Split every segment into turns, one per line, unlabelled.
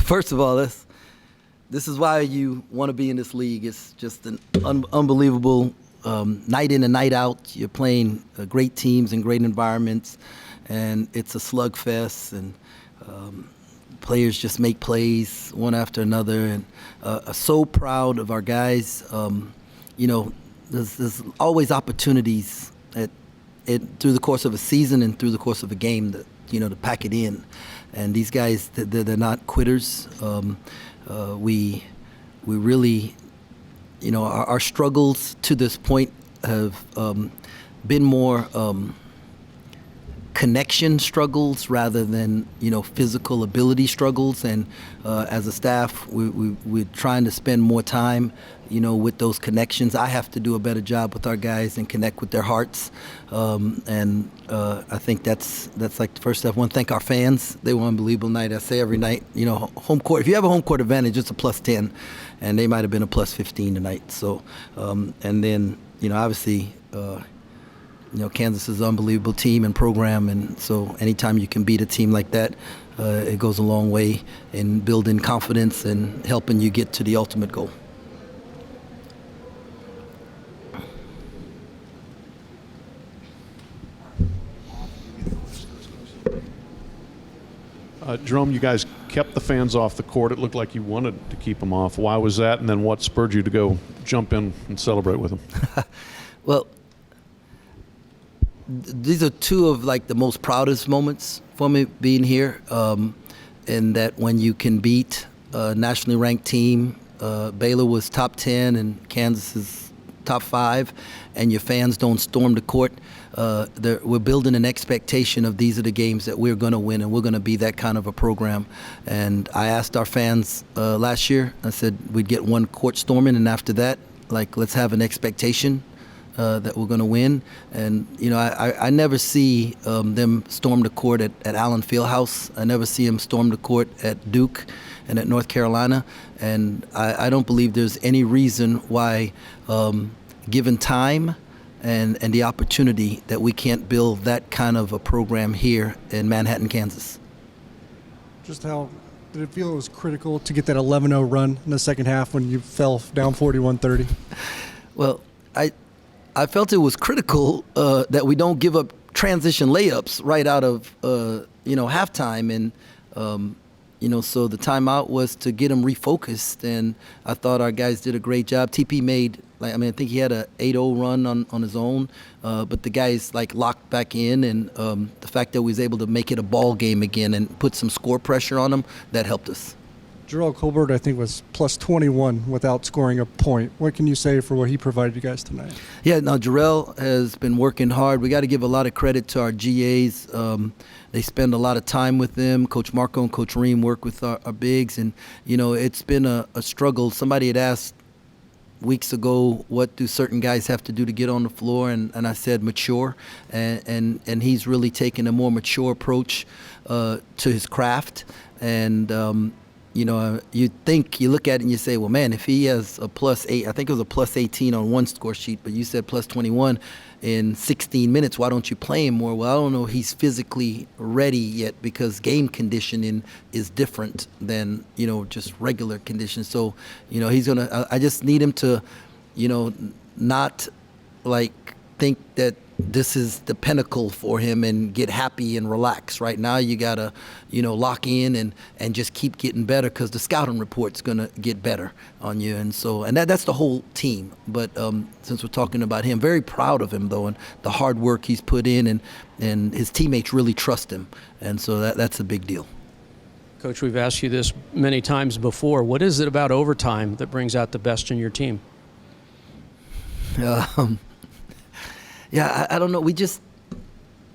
First of all, this is why you want to be in this league. It's just an unbelievable night in and night out. You're playing great teams and great environments, and it's a slugfest, and players just make plays one after another. And so proud of our guys. There's always opportunities through the course of a season and through the course of a game to pack it in. And these guys, they're not quitters. We really, our struggles to this point have been more connection struggles rather than physical ability struggles. And as a staff, we're trying to spend more time with those connections. I have to do a better job with our guys and connect with their hearts. I think that's like the first step. I want to thank our fans. They were an unbelievable night. I say every night, home court. If you have a home court advantage, it's a +10, and they might have been a +15 tonight. So, and then obviously. Kansas is an unbelievable team and program, and so anytime you can beat a team like that, it goes a long way in building confidence and helping you get to the ultimate goal.
Jerome, you guys kept the fans off the court. It looked like you wanted to keep them off. Why was that? And then what spurred you to go jump in and celebrate with them?
Well, these are two of the most proudest moments for me being here, in that when you can beat a nationally ranked team, Baylor was top 10 and Kansas is top 5, and your fans don't storm the court. We're building an expectation of these are the games that we're going to win, and we're going to be that kind of a program. And I asked our fans last year, I said we'd get one court storming, and after that, let's have an expectation that we're going to win. And I never see them storm the court at Allen Fieldhouse. I never see them storm the court at Duke and at North Carolina. And I don't believe there's any reason why, given time and the opportunity, that we can't build that kind of a program here in Manhattan, Kansas.
Just how did it feel it was critical to get that 11-0 run in the second half when you fell down 41-30?
Well, I felt it was critical that we don't give up transition layups right out of halftime, and so the timeout was to get them refocused, and I thought our guys did a great job. TP made I think he had a 8-0 run on his own, but the guys locked back in, and the fact that we was able to make it a ball game again and put some score pressure on them, that helped us.
Jerrel Cobb, I think, was plus 21 without scoring a point. What can you say for what he provided you guys tonight?
Yeah, no, Jerrel has been working hard. We got to give a lot of credit to our GAs. They spend a lot of time with them. Coach Marco and Coach Ream work with our bigs, and it's been a struggle. Somebody had asked weeks ago, what do certain guys have to do to get on the floor, and I said mature, and he's really taken a more mature approach to his craft. And you look at it and you say, well, man, if he has a +8, I think it was a +18 on one score sheet, but you said +21 in 16 minutes, why don't you play him more? Well, I don't know if he's physically ready yet, because game conditioning is different than, just regular conditions. So, he's going to, I just need him to, not think that this is the pinnacle for him and get happy and relax. Right now you got to, lock in and just keep getting better, because the scouting report's going to get better on you. And so, and that's the whole team. But since we're talking about him, very proud of him, though, and the hard work he's put in, and his teammates really trust him. And so that's a big deal.
Coach, we've asked you this many times before. What is it about overtime that brings out the best in your team?
Yeah, I don't know.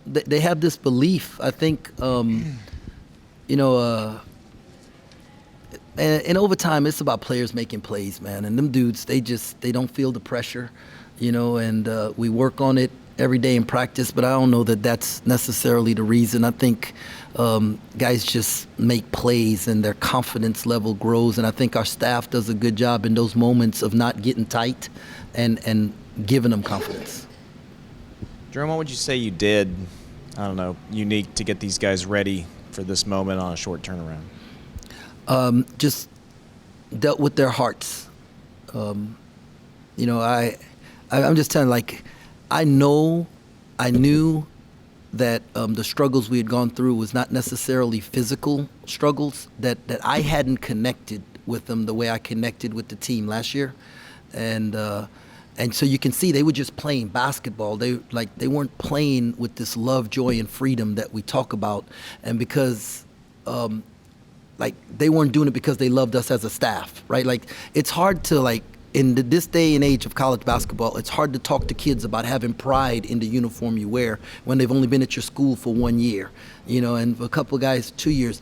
They have this belief. I think, in overtime, it's about players making plays, man. And them dudes, they don't feel the pressure, and we work on it every day in practice, but I don't know that that's necessarily the reason. I think guys just make plays and their confidence level grows, and I think our staff does a good job in those moments of not getting tight and giving them confidence.
Jerome, what would you say you did, unique to get these guys ready for this moment on a short turnaround?
Just dealt with their hearts. I'm just telling, like, I knew that the struggles we had gone through was not necessarily physical struggles, that I hadn't connected with them the way I connected with the team last year. And so you can see they were just playing basketball. They weren't playing with this love, joy, and freedom that we talk about. And because they weren't doing it because they loved us as a staff, right? Like, it's hard to, like, in this day and age of college basketball, it's hard to talk to kids about having pride in the uniform you wear when they've only been at your school for 1 year, and a couple of guys 2 years.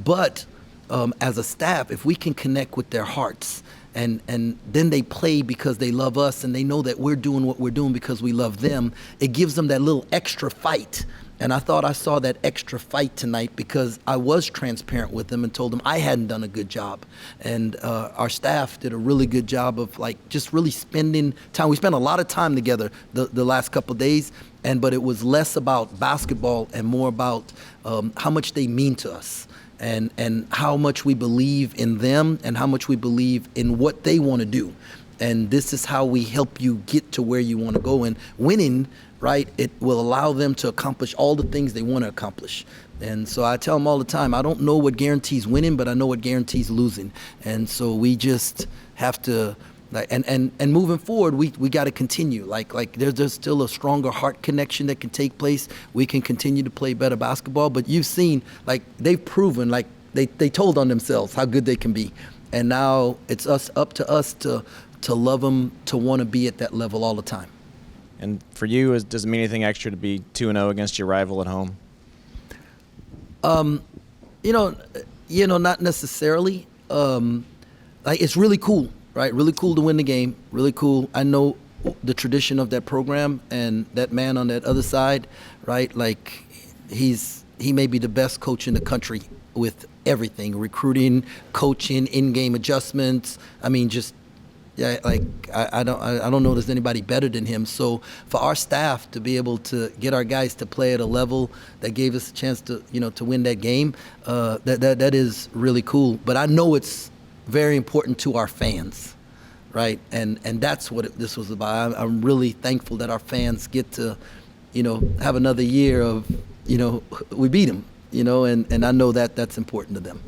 But as a staff, if we can connect with their hearts, and then they play because they love us and they know that we're doing what we're doing because we love them, it gives them that little extra fight. And I thought I saw that extra fight tonight because I was transparent with them and told them I hadn't done a good job. And our staff did a really good job of, like, just really spending time. We spent a lot of time together the last couple of days, but it was less about basketball and more about how much they mean to us and how much we believe in them and how much we believe in what they want to do. And this is how we help you get to where you want to go. And winning, right, it will allow them to accomplish all the things they want to accomplish. And so I tell them all the time, I don't know what guarantees winning, but I know what guarantees losing. And so we just have to, and moving forward, we got to continue. Like there's still a stronger heart connection that can take place. We can continue to play better basketball. But you've seen, like, they've proven, like, they told on themselves how good they can be. And now it's up to us to love them, to want to be at that level all the time.
And for you, does it mean anything extra to be 2-0 against your rival at home?
Not necessarily. It's really cool, right? Really cool to win the game. Really cool. I know the tradition of that program and that man on that other side, right? Like, he may be the best coach in the country with everything: recruiting, coaching, in-game adjustments. I mean, just. Yeah, like, I don't know there's anybody better than him. So for our staff to be able to get our guys to play at a level that gave us a chance to win that game, that is really cool. But I know it's very important to our fans, right? And that's what this was about. I'm really thankful that our fans get to, have another year of, we beat them, and I know that that's important to them.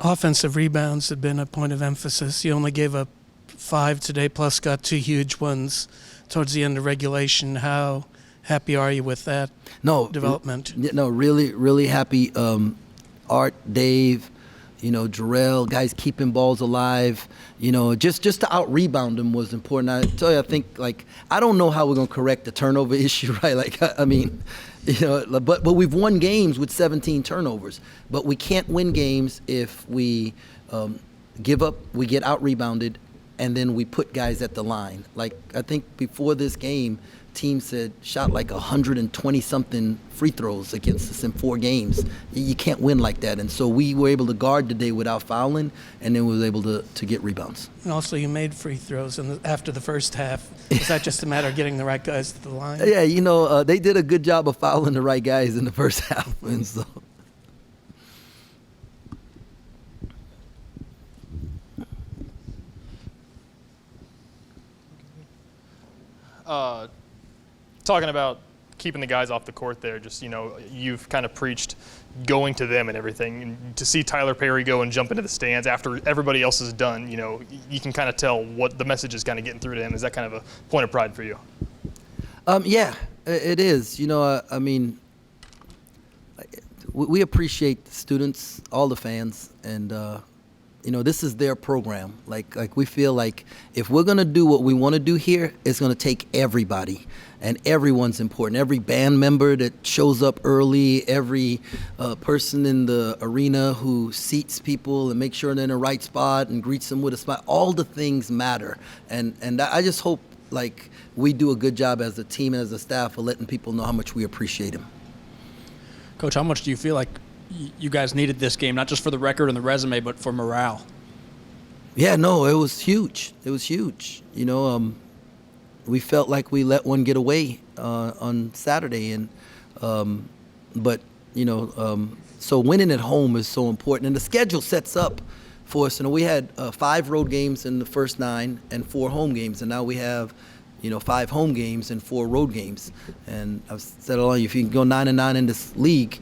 Offensive rebounds had been a point of emphasis. You only gave up 5 today, plus got 2 huge ones towards the end of regulation. How happy are you with that development?
Really, really happy. Art, Dave, Jerrel, guys keeping balls alive. Just to out-rebound them was important. I tell you, I think, like, I don't know how we're going to correct the turnover issue, right? Like, I mean, but we've won games with 17 turnovers. But we can't win games if we give up, we get out-rebounded, and then we put guys at the line. Like, I think before this game, teams had shot like 120-something free throws against us in 4 games. You can't win like that. And so we were able to guard today without fouling, and then we were able to get rebounds.
And also you made free throws after the first half. Is that just a matter of getting the right guys to the line?
Yeah, they did a good job of fouling the right guys in the first half. And so...
Talking about keeping the guys off the court there, just, you've kind of preached going to them and everything. And to see Tyler Perry go and jump into the stands after everybody else is done, you can kind of tell what the message is kind of getting through to him. Is that kind of a point of pride for you?
Yeah, it is. I mean, we appreciate the students, all the fans, and this is their program. Like we feel like if we're gonna do what we want to do here, it's gonna take everybody, and everyone's important. Every band member that shows up early, every person in the arena who seats people and makes sure they're in the right spot and greets them with a smile. All the things matter, and I just hope, like, we do a good job as a team and as a staff of letting people know how much we appreciate them.
Coach, how much do you feel like you guys needed this game, not just for the record and the resume, but for morale?
Yeah, no, it was huge. It was huge. We felt like we let one get away on Saturday, but so winning at home is so important. And the schedule sets up for us. We had 5 road games in the first 9 and 4 home games, and now we have 5 home games and 4 road games. And I've said all, if you can go 9-9 in this league,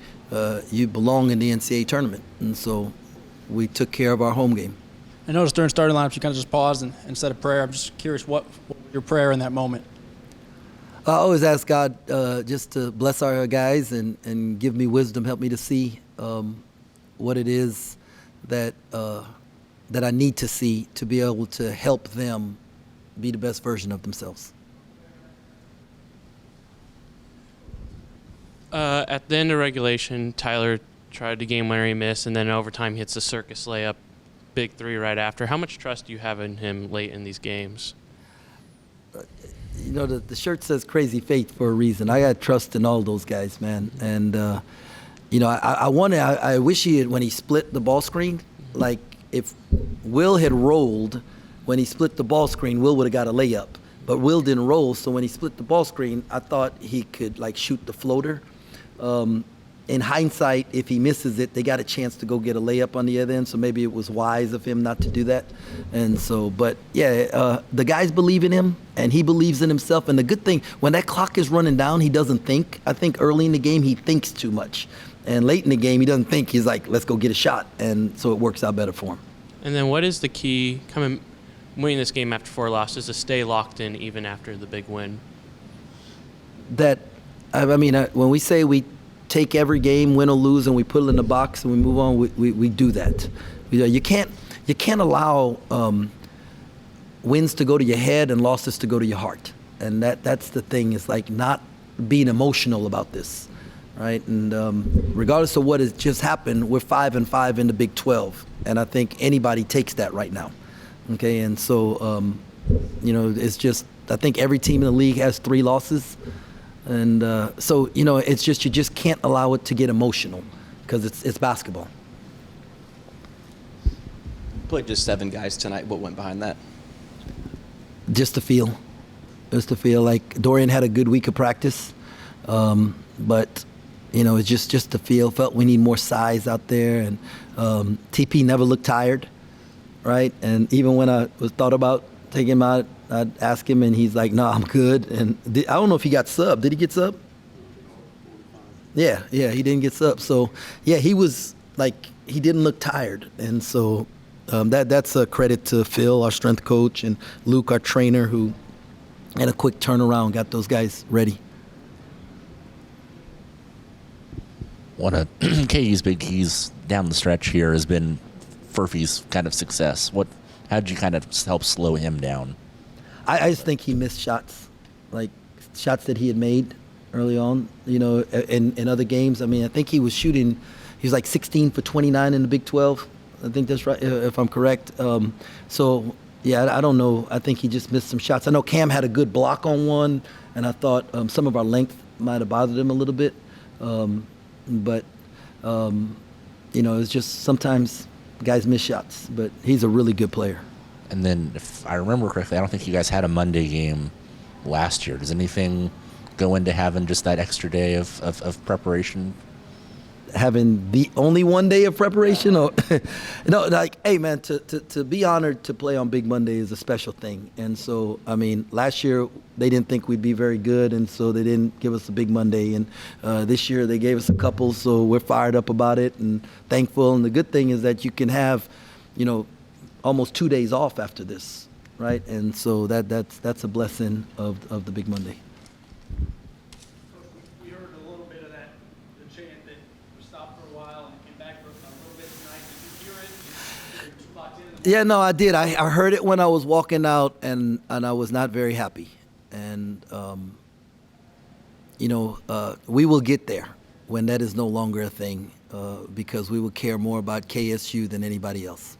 you belong in the NCAA tournament. And so we took care of our home game.
I noticed during starting lineups you kind of just paused and said a prayer. I'm just curious, what was your prayer in that moment?
I always ask God just to bless our guys and give me wisdom, help me to see what it is that I need to see to be able to help them be the best version of themselves.
At the end of regulation, Tyler tried to game winner, he missed, and then in overtime hits a circus layup, big 3 right after. How much trust do you have in him late in these games?
The shirt says crazy faith for a reason. I got trust in all those guys, man. And, I wish he had, when he split the ball screen, like if Will had rolled when he split the ball screen, Will would have got a layup. But Will didn't roll, so when he split the ball screen, I thought he could, shoot the floater. In hindsight, if he misses it, they got a chance to go get a layup on the other end, so maybe it was wise of him not to do that. And so, but yeah, the guys believe in him, and he believes in himself. And the good thing, when that clock is running down, he doesn't think. I think early in the game, he thinks too much. And late in the game, he doesn't think. He's like, let's go get a shot. And so it works out better for him. And
then what is the key winning this game after 4 losses to stay locked in even after the big win?
When we say we take every game, win or lose, and we put it in the box and we move on, we do that. You can't allow wins to go to your head and losses to go to your heart. And that's the thing, is not being emotional about this, right? And regardless of what has just happened, we're 5-5 in the Big 12, and I think anybody takes that right now. Okay, and so it's just, I think every team in the league has 3 losses. And so, it's just, you just can't allow it to get emotional, because it's basketball.
Played just 7 guys tonight. What went behind that?
Just to feel. Like Dorian had a good week of practice, but it's just to feel. Felt we need more size out there, and TP never looked tired, right? And even when I thought about taking him out, I'd ask him, and he's like, "No, I'm good." And I don't know if he got subbed. Did he get subbed? Yeah, he didn't get subbed. So, yeah, he was he didn't look tired, and so that's a credit to Phil, our strength coach, and Luke, our trainer, who had a quick turnaround, got those guys ready.
One of KU's big keys down the stretch here has been Furphy's kind of success. How did you kind of help slow him down?
I just think he missed shots, shots that he had made early on, in other games. I think he was shooting, he was 16 for 29 in the Big 12. I think that's right, if I'm correct. So, yeah, I don't know. I think he just missed some shots. I know Cam had a good block on one, and I thought some of our length might have bothered him a little bit. But it's just sometimes guys miss shots, but he's a really good player.
And then, if I remember correctly, I don't think you guys had a Monday game last year. Does anything go into having just that extra day of preparation?
Having the only one day of preparation? Or no, hey, man, to be honored to play on Big Monday is a special thing. And so, last year they didn't think we'd be very good, and so they didn't give us a Big Monday. And this year they gave us a couple, so we're fired up about it and thankful. And the good thing is that you can have, almost 2 days off after this, right? And so that's a blessing of the Big Monday.
We heard a little bit of that, the chant that was stopped for a while and came back for a little bit tonight. Did you hear it? Did you just locked in?
Yeah, no, I did. I heard it when I was walking out, and I was not very happy. And, we will get there when that is no longer a thing, because we will care more about KSU than anybody else.